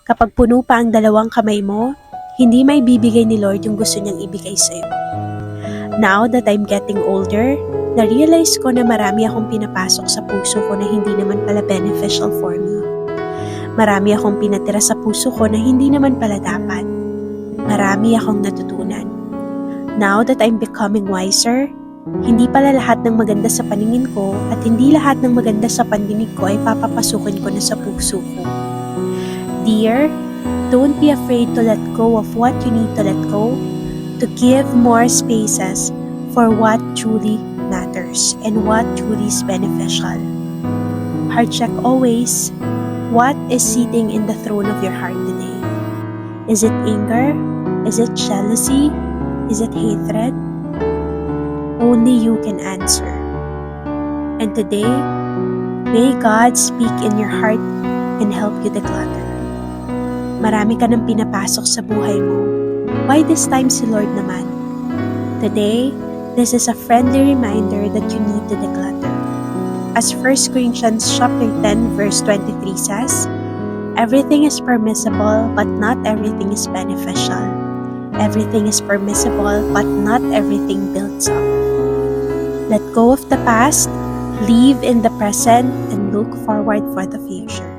Kapag puno pa ang dalawang kamay mo, hindi may bibigay ni Lord yung gusto niyang ibigay sa'yo. Now that I'm getting older, na-realize ko na marami akong pinapasok sa puso ko na hindi naman pala beneficial for me. Marami akong pinatira sa puso ko na hindi naman pala dapat. Marami akong natutunan. Now that I'm becoming wiser, hindi pala lahat ng maganda sa paningin ko at hindi lahat ng maganda sa pandinig ko ay papapasukin ko na sa puso ko. Dear, don't be afraid to let go of what you need to let go, to give more spaces for what truly matters and what truly is beneficial. Heart check always. What is sitting in the throne of your heart today? Is it anger? Is it jealousy? Is it hatred? Only you can answer. And today, may God speak in your heart and help you declutter. Marami ka nang pinapasok sa buhay mo. Why this time si Lord naman? Today, this is a friendly reminder that you need to declutter. As 1 Corinthians chapter 10 verse 23 says, everything is permissible but not everything is beneficial. Everything is permissible but not everything builds up. Let go of the past, live in the present, and look forward for the future.